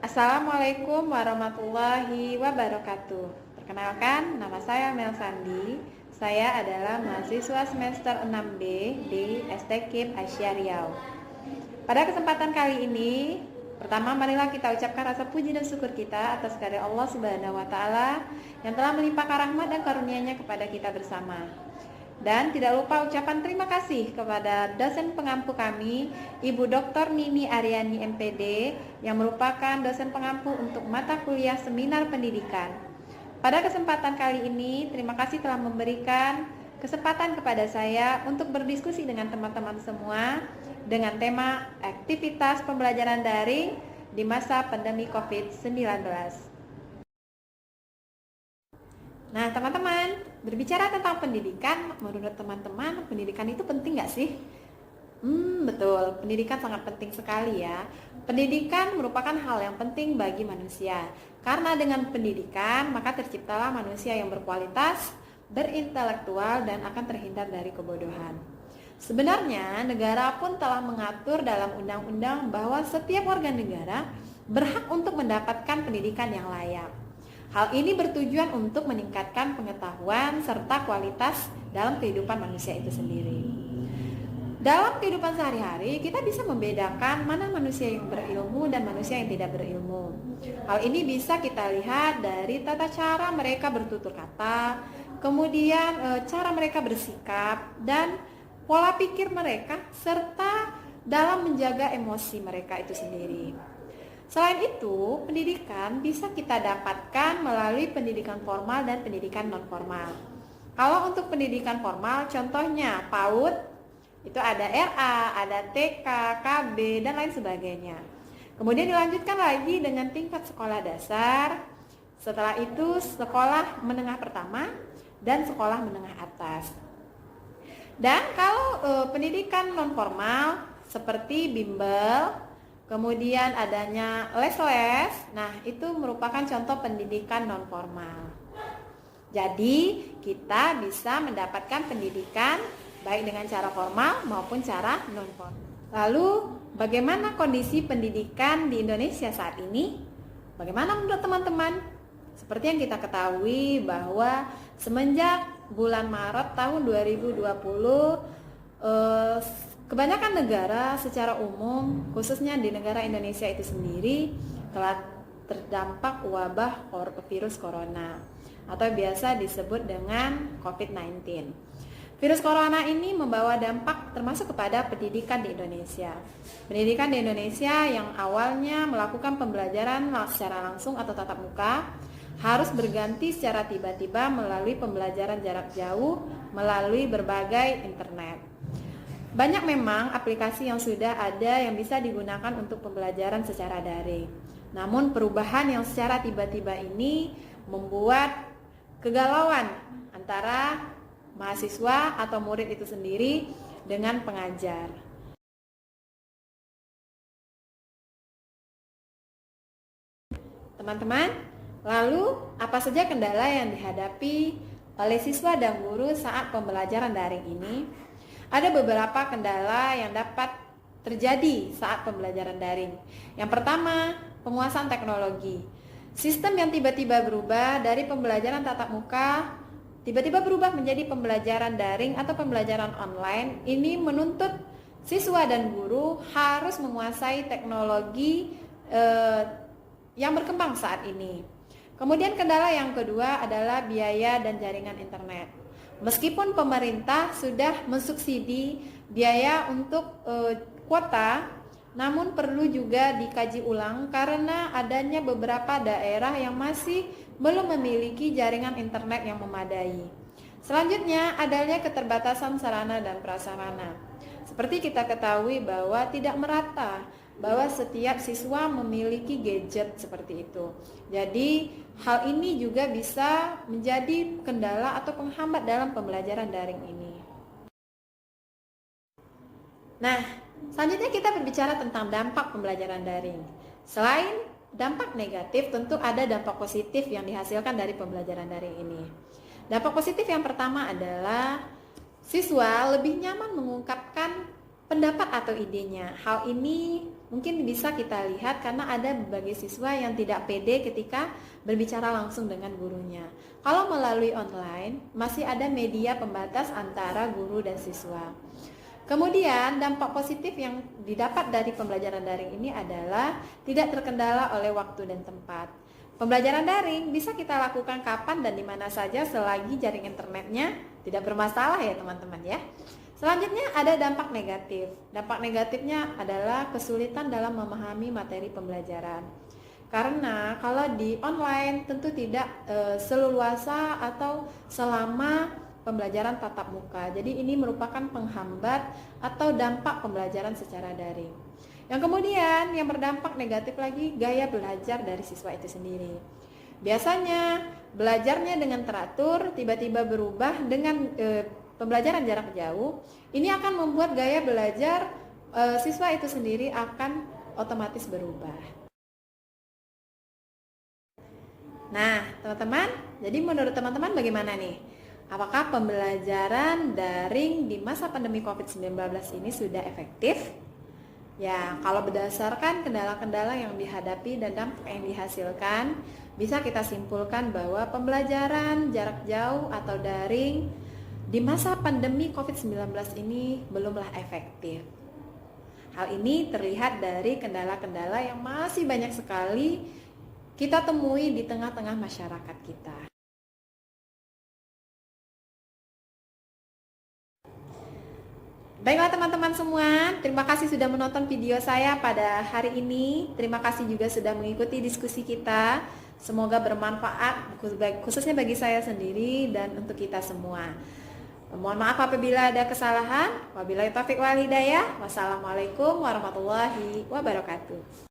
Assalamualaikum warahmatullahi wabarakatuh. Perkenalkan, nama saya Mel Sandi. Saya adalah mahasiswa semester 6B di STKIP Asia Riau. Pada kesempatan kali ini, pertama marilah kita ucapkan rasa puji dan syukur kita atas kehadirat Allah Subhanahu wa taala yang telah melimpahkan rahmat dan karunia-Nya kepada kita bersama. Dan tidak lupa ucapan terima kasih kepada dosen pengampu kami, Ibu Dr. Nini Aryani MPD, yang merupakan dosen pengampu untuk mata kuliah seminar pendidikan. Pada kesempatan kali ini, terima kasih telah memberikan kesempatan kepada saya untuk berdiskusi dengan teman-teman semua dengan tema aktivitas pembelajaran daring di masa pandemi COVID-19. Nah, teman-teman, berbicara tentang pendidikan, menurut teman-teman, pendidikan itu penting nggak sih? Betul, pendidikan sangat penting sekali ya. Pendidikan merupakan hal yang penting bagi manusia. Karena dengan pendidikan, maka terciptalah manusia yang berkualitas, berintelektual, dan akan terhindar dari kebodohan. Sebenarnya, negara pun telah mengatur dalam undang-undang bahwa setiap warga negara berhak untuk mendapatkan pendidikan yang layak. Hal ini bertujuan untuk meningkatkan pengetahuan serta kualitas dalam kehidupan manusia itu sendiri. Dalam kehidupan sehari-hari, kita bisa membedakan mana manusia yang berilmu dan manusia yang tidak berilmu. Hal ini bisa kita lihat dari tata cara mereka bertutur kata, kemudian cara mereka bersikap, dan pola pikir mereka, serta dalam menjaga emosi mereka itu sendiri. Selain itu, pendidikan bisa kita dapatkan melalui pendidikan formal dan pendidikan non-formal. Kalau untuk pendidikan formal, contohnya PAUD, itu ada RA, ada TK, KB, dan lain sebagainya. Kemudian dilanjutkan lagi dengan tingkat sekolah dasar, setelah itu sekolah menengah pertama, dan sekolah menengah atas. Dan kalau pendidikan non-formal, seperti bimbel, kemudian adanya les-les, nah itu merupakan contoh pendidikan non-formal. Jadi kita bisa mendapatkan pendidikan baik dengan cara formal maupun cara non-formal. Lalu bagaimana kondisi pendidikan di Indonesia saat ini? Bagaimana menurut teman-teman? Seperti yang kita ketahui bahwa semenjak bulan Maret tahun 2020, kebanyakan negara secara umum, khususnya di negara Indonesia itu sendiri, telah terdampak wabah virus corona atau biasa disebut dengan COVID-19. Virus corona ini membawa dampak termasuk kepada pendidikan di Indonesia. Pendidikan di Indonesia yang awalnya melakukan pembelajaran secara langsung atau tatap muka harus berganti secara tiba-tiba melalui pembelajaran jarak jauh melalui berbagai internet. Banyak memang aplikasi yang sudah ada yang bisa digunakan untuk pembelajaran secara daring. Namun perubahan yang secara tiba-tiba ini membuat kegalauan antara mahasiswa atau murid itu sendiri dengan pengajar. Teman-teman, lalu apa saja kendala yang dihadapi oleh siswa dan guru saat pembelajaran daring ini? Ada beberapa kendala yang dapat terjadi saat pembelajaran daring. Yang pertama, penguasaan teknologi. Sistem yang tiba-tiba berubah dari pembelajaran tatap muka, tiba-tiba berubah menjadi pembelajaran daring atau pembelajaran online. Ini menuntut siswa dan guru harus menguasai teknologi yang berkembang saat ini. Kemudian kendala yang kedua adalah biaya dan jaringan internet. Meskipun pemerintah sudah mensubsidi biaya untuk kuota, namun perlu juga dikaji ulang karena adanya beberapa daerah yang masih belum memiliki jaringan internet yang memadai. Selanjutnya, adanya keterbatasan sarana dan prasarana. Seperti kita ketahui bahwa tidak merata, bahwa setiap siswa memiliki gadget seperti itu. Jadi hal ini juga bisa menjadi kendala atau penghambat dalam pembelajaran daring ini. Nah, selanjutnya kita berbicara tentang dampak pembelajaran daring. Selain dampak negatif, tentu ada dampak positif yang dihasilkan dari pembelajaran daring ini. Dampak positif yang pertama adalah siswa lebih nyaman mengungkapkan pendapat atau idenya. Hal ini mungkin bisa kita lihat karena ada berbagai siswa yang tidak pede ketika berbicara langsung dengan gurunya. Kalau melalui online, masih ada media pembatas antara guru dan siswa. Kemudian dampak positif yang didapat dari pembelajaran daring ini adalah tidak terkendala oleh waktu dan tempat. Pembelajaran daring bisa kita lakukan kapan dan di mana saja selagi jaring internetnya tidak bermasalah ya teman-teman ya. Selanjutnya ada dampak negatif. Dampak negatifnya adalah kesulitan dalam memahami materi pembelajaran. Karena kalau di online tentu tidak seleluasa atau selama pembelajaran tatap muka. Jadi ini merupakan penghambat atau dampak pembelajaran secara daring. Yang kemudian yang berdampak negatif lagi gaya belajar dari siswa itu sendiri. Biasanya belajarnya dengan teratur tiba-tiba berubah dengan pembelajaran jarak jauh. Ini akan membuat gaya belajar siswa itu sendiri akan otomatis berubah. Nah, teman-teman, jadi menurut teman-teman bagaimana nih? Apakah pembelajaran daring di masa pandemi COVID-19 ini sudah efektif? Ya, kalau berdasarkan kendala-kendala yang dihadapi dan dampak yang dihasilkan, bisa kita simpulkan bahwa pembelajaran jarak jauh atau daring di masa pandemi COVID-19 ini belumlah efektif. Hal ini terlihat dari kendala-kendala yang masih banyak sekali kita temui di tengah-tengah masyarakat kita. Baiklah teman-teman semua, terima kasih sudah menonton video saya pada hari ini. Terima kasih juga sudah mengikuti diskusi kita. Semoga bermanfaat khususnya bagi saya sendiri dan untuk kita semua. Mohon maaf apabila ada kesalahan. Wabillahi taufiq wal hidayah. Wassalamualaikum warahmatullahi wabarakatuh.